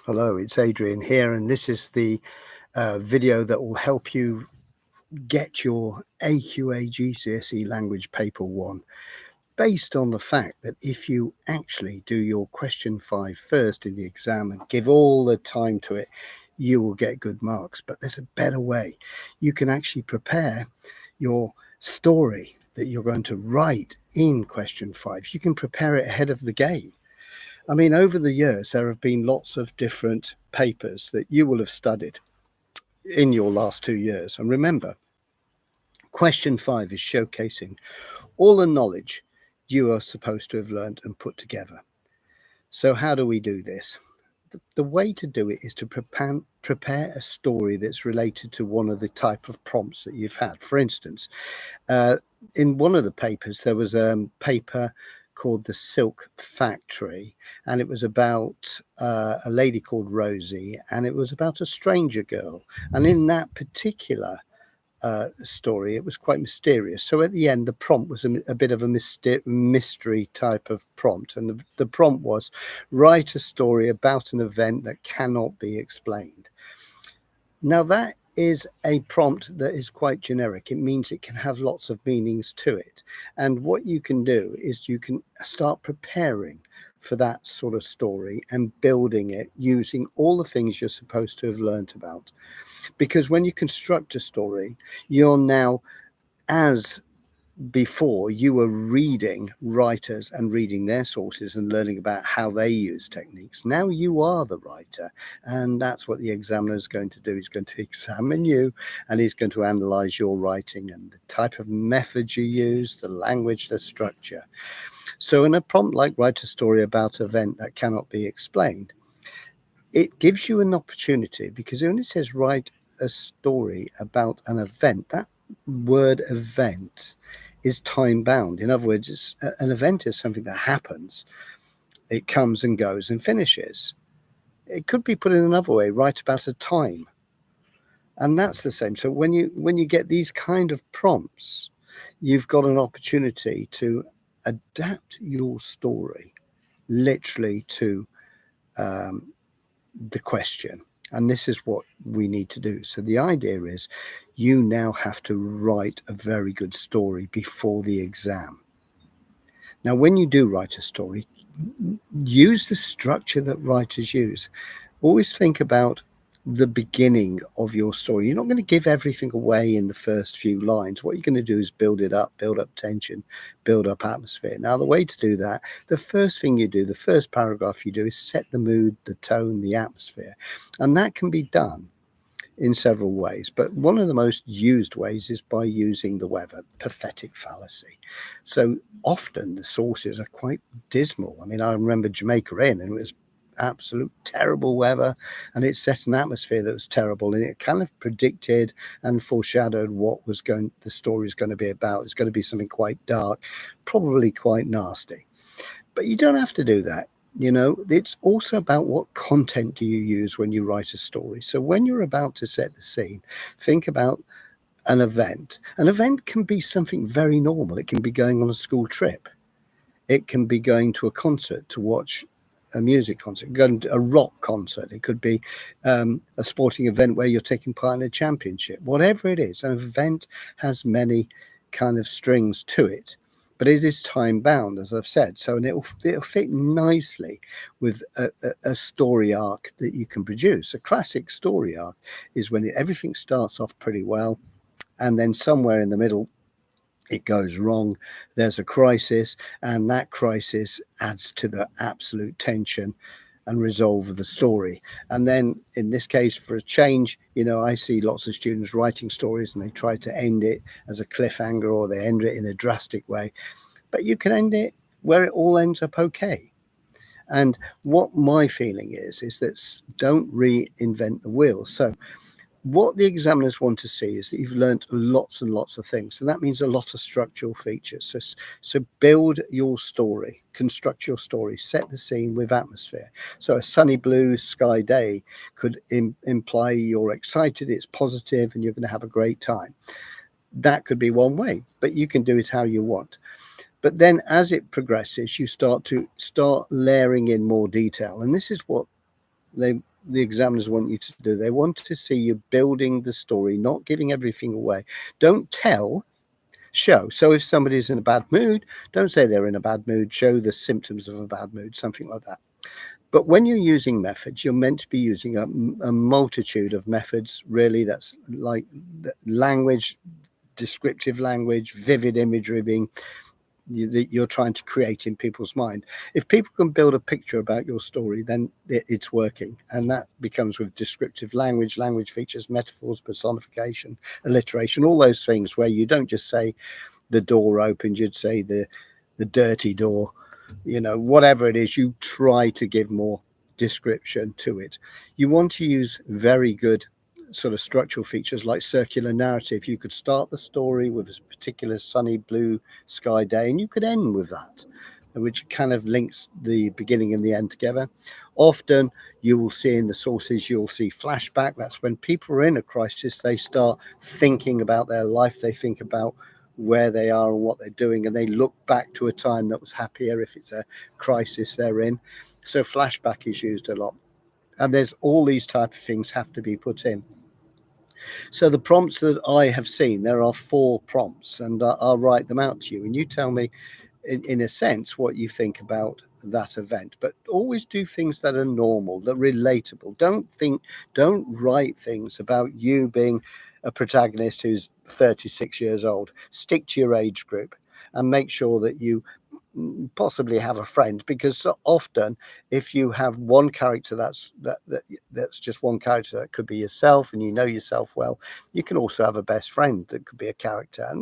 Hello, it's Adrian here, and this is the video that will help you get your AQA GCSE Language Paper 1, based on the fact that if you actually do your question 5 first in the exam and give all the time to it, you will get good marks. But there's a better way. You can actually prepare your story that you're going to write in question 5. You can prepare it ahead of the game. I mean, over the years, there have been lots of different papers that you will have studied in your last 2 years. And remember, question 5 is showcasing all the knowledge you are supposed to have learned and put together. So how do we do this? The way to do it is to prepare a story that's related to one of the type of prompts that you've had. For instance, in one of the papers, there was a paper called The Silk Factory, and it was about a lady called Rosie, and it was about a stranger girl. And in that particular story, it was quite mysterious. So at the end, the prompt was a bit of a mystery type of prompt, and the prompt was, write a story about an event that cannot be explained. Now that is a prompt that is quite generic. It means it can have lots of meanings to it. And what you can do is you can start preparing for that sort of story and building it using all the things you're supposed to have learnt about. Because when you construct a story, you're now, as before, you were reading writers and reading their sources and learning about how they use techniques. Now you are the writer, and that's what the examiner is going to do. He's going to examine you, and he's going to analyze your writing and the type of method you use, the language, the structure. So in a prompt like write a story about an event that cannot be explained, it gives you an opportunity, because when it says write a story about an event, that word event is time bound. In other words, an event is something that happens. It comes and goes and finishes. It could be put in another way, write about a time. And that's the same. So when you get these kind of prompts, you've got an opportunity to adapt your story literally to the question. And this is what we need to do. So the idea is you now have to write a very good story before the exam. Now, when you do write a story, use the structure that writers use. Always think about the beginning of your story. You're not going to give everything away in the first few lines. What you're going to do is build it up, build up tension, build up atmosphere. Now, the way to do that, the first thing you do, the first paragraph you do, is set the mood, the tone, the atmosphere. And that can be done in several ways, but one of the most used ways is by using the weather, pathetic fallacy. So often the sources are quite dismal. I mean, I remember Jamaica in, and it was absolute terrible weather, and it set an atmosphere that was terrible, and it kind of predicted and foreshadowed what the story is going to be about. It's going to be something quite dark, probably quite nasty. But you don't have to do that. You know, it's also about what content do you use when you write a story. So when you're about to set the scene, think about an event. An event can be something very normal. It can be going on a school trip. It can be going to a concert to watch a music concert, going to a rock concert. It could be a sporting event where you're taking part in a championship. Whatever it is, an event has many kind of strings to it. But it is time bound, as I've said. So it'll fit nicely with a story arc that you can produce. A classic story arc is when everything starts off pretty well, and then somewhere in the middle, it goes wrong. There's a crisis, and that crisis adds to the absolute tension and resolve of the story. And then in this case, for a change, you know, I see lots of students writing stories and they try to end it as a cliffhanger, or they end it in a drastic way. But you can end it where it all ends up okay. And what my feeling is that don't reinvent the wheel. So what the examiners want to see is that you've learnt lots and lots of things. So that means a lot of structural features. So build your story, construct your story, set the scene with atmosphere. So a sunny blue sky day could imply you're excited, it's positive, and you're going to have a great time. That could be one way, but you can do it how you want. But then as it progresses, you start layering in more detail. And this is what the examiners want you to do. They want to see you building the story, not giving everything away. Don't tell, show. So if somebody's in a bad mood, don't say they're in a bad mood, show the symptoms of a bad mood, something like that. But when you're using methods, you're meant to be using a multitude of methods, really. That's like language, descriptive language, vivid imagery being that you're trying to create in people's mind. If people can build a picture about your story, then it's working. And that becomes with descriptive language, language features, metaphors, personification, alliteration, all those things where you don't just say the door opened, you'd say the dirty door, whatever it is, you try to give more description to it. You want to use very good sort of structural features like circular narrative. You could start the story with a particular sunny blue sky day and you could end with that, which kind of links the beginning and the end together. Often you will see in the sources, you'll see flashback. That's when people are in a crisis, they start thinking about their life, they think about where they are and what they're doing, and they look back to a time that was happier if it's a crisis they're in. So flashback is used a lot, and there's all these type of things have to be put in. So the prompts that I have seen, there are 4 prompts, and I'll write them out to you, and you tell me in a sense what you think about that event. But always do things that are normal, that are relatable. Don't write things about you being a protagonist who's 36 years old. Stick to your age group and make sure that you possibly have a friend, because so often if you have one character that's just one character, that could be yourself and you know yourself well, you can also have a best friend that could be a character. And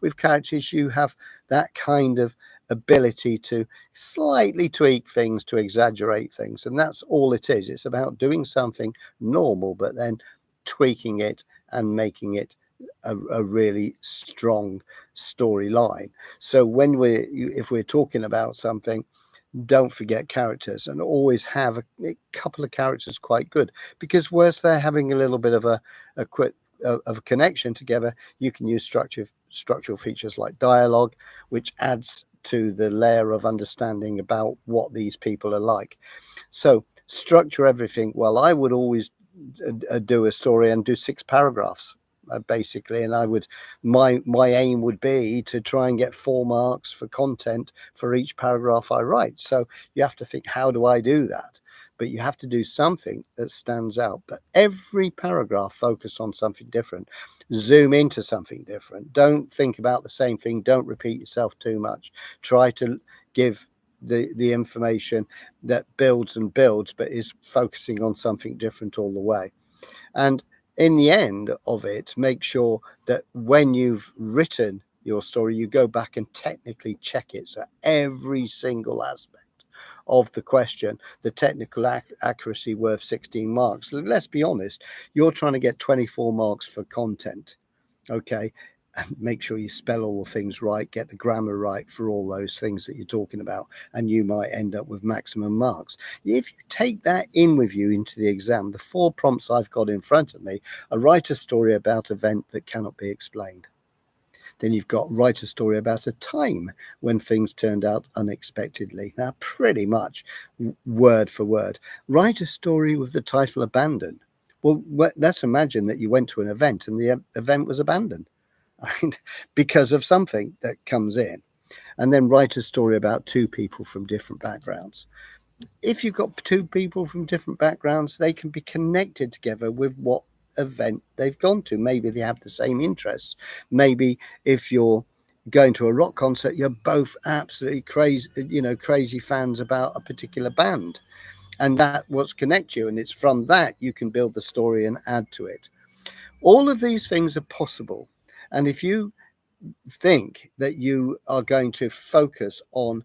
with characters you have that kind of ability to slightly tweak things, to exaggerate things, and that's all it is. It's about doing something normal but then tweaking it and making it a really strong storyline. So if we're talking about something, don't forget characters, and always have a couple of characters quite good, because whilst they're having a little bit of a connection together, you can use structural features like dialogue, which adds to the layer of understanding about what these people are like. So structure everything. Well, I would always do a story and do 6 paragraphs. Basically, and my aim would be to try and get 4 marks for content for each paragraph I write. So you have to think, how do I do that? But you have to do something that stands out. But every paragraph focus on something different, zoom into something different. Don't think about the same thing. Don't repeat yourself too much. Try to give the information that builds and builds, but is focusing on something different all the way. And in the end of it, make sure that when you've written your story, you go back and technically check it. So every single aspect of the question, the technical accuracy worth 16 marks. Let's be honest, you're trying to get 24 marks for content. Okay. And make sure you spell all the things right, get the grammar right for all those things that you're talking about, and you might end up with maximum marks. If you take that in with you into the exam, the 4 prompts I've got in front of me are: write a story about an event that cannot be explained. Then you've got write a story about a time when things turned out unexpectedly. Now, pretty much word for word. Write a story with the title Abandoned. Well, let's imagine that you went to an event and the event was abandoned because of something that comes in. And then write a story about 2 people from different backgrounds. If you've got 2 people from different backgrounds, they can be connected together with what event they've gone to. Maybe they have the same interests. Maybe if you're going to a rock concert, you're both absolutely crazy fans about a particular band, and that what's connect you, and it's from that you can build the story and add to it. All of these things are possible, and if you think that you are going to focus on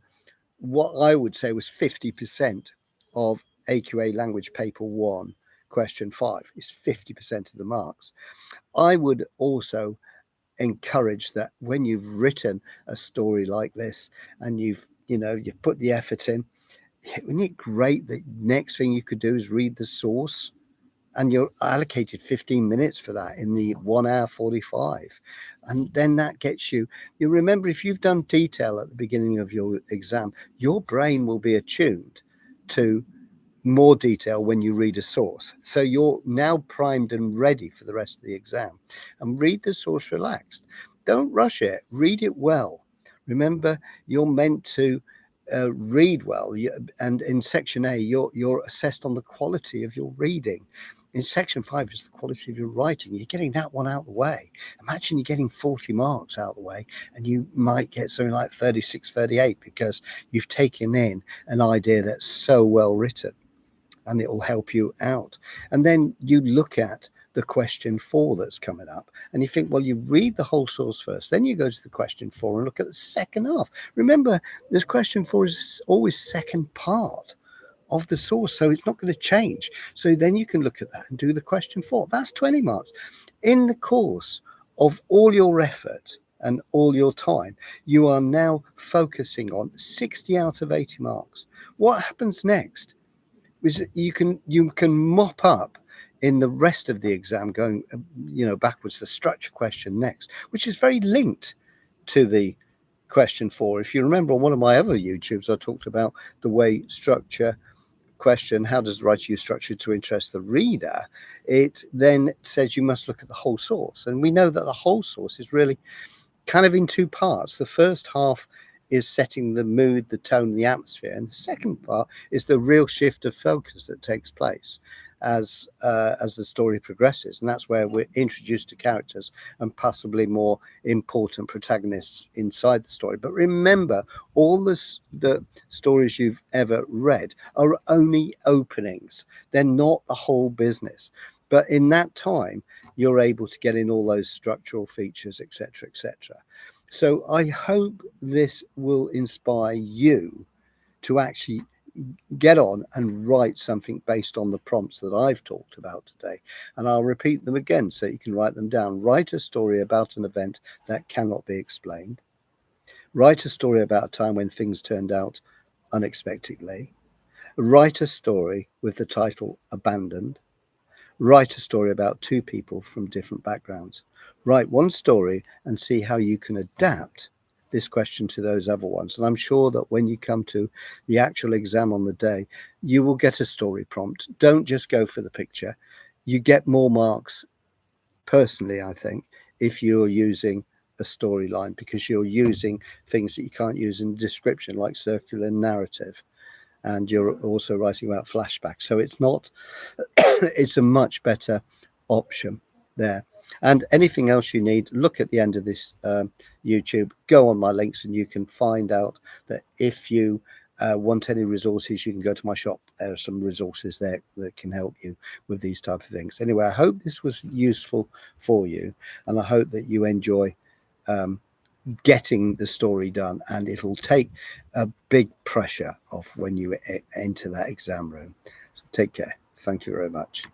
what I would say was 50% of AQA language paper 1, question 5 is 50% of the marks. I would also encourage that when you've written a story like this and you've put the effort in, isn't it great that next thing you could do is read the source? And you're allocated 15 minutes for that in the 1 hour 45. And then that gets you remember, if you've done detail at the beginning of your exam, your brain will be attuned to more detail when you read a source. So you're now primed and ready for the rest of the exam. And read the source relaxed. Don't rush it. Read it well. Remember, you're meant to read well. And in section A, you're assessed on the quality of your reading. In section 5 is the quality of your writing. You're getting that one out of the way. Imagine you're getting 40 marks out of the way, and you might get something like 36, 38 because you've taken in an idea that's so well written, and it will help you out. And then you look at the question 4 that's coming up, and you think, well, you read the whole source first, then you go to the question 4 and look at the second half. Remember, this question 4 is always second part of the source, so it's not going to change. So then you can look at that and do the question 4. That's 20 marks. In the course of all your effort and all your time, you are now focusing on 60 out of 80 marks. What happens next is you can mop up in the rest of the exam, going backwards. The structure question next, which is very linked to the question 4. If you remember on one of my other YouTubes, I talked about the way structure question, how does the writer use structure to interest the reader? It then says you must look at the whole source, and we know that the whole source is really kind of in 2 parts. The first half is setting the mood, the tone, the atmosphere, and the second part is the real shift of focus that takes place as the story progresses, and that's where we're introduced to characters and possibly more important protagonists inside the story. But remember, all the stories you've ever read are only openings. They're not the whole business. But in that time, you're able to get in all those structural features, etc., etc. So I hope this will inspire you to actually get on and write something based on the prompts that I've talked about today. And I'll repeat them again so you can write them down. Write a story about an event that cannot be explained. Write a story about a time when things turned out unexpectedly. Write a story with the title Abandoned. Write a story about 2 people from different backgrounds. Write one story and see how you can adapt this question to those other ones. And I'm sure that when you come to the actual exam on the day, you will get a story prompt. Don't just go for the picture. You get more marks, personally, I think, if you're using a storyline, because you're using things that you can't use in description, like circular narrative. And you're also writing about flashbacks. So it's not, it's a much better option there. And anything else you need, look at the end of this YouTube, go on my links, and you can find out that if you want any resources, you can go to my shop. There are some resources there that can help you with these type of things. Anyway, I hope this was useful for you, and I hope that you enjoy getting the story done, and it'll take a big pressure off when you enter that exam room. So take care. Thank you very much.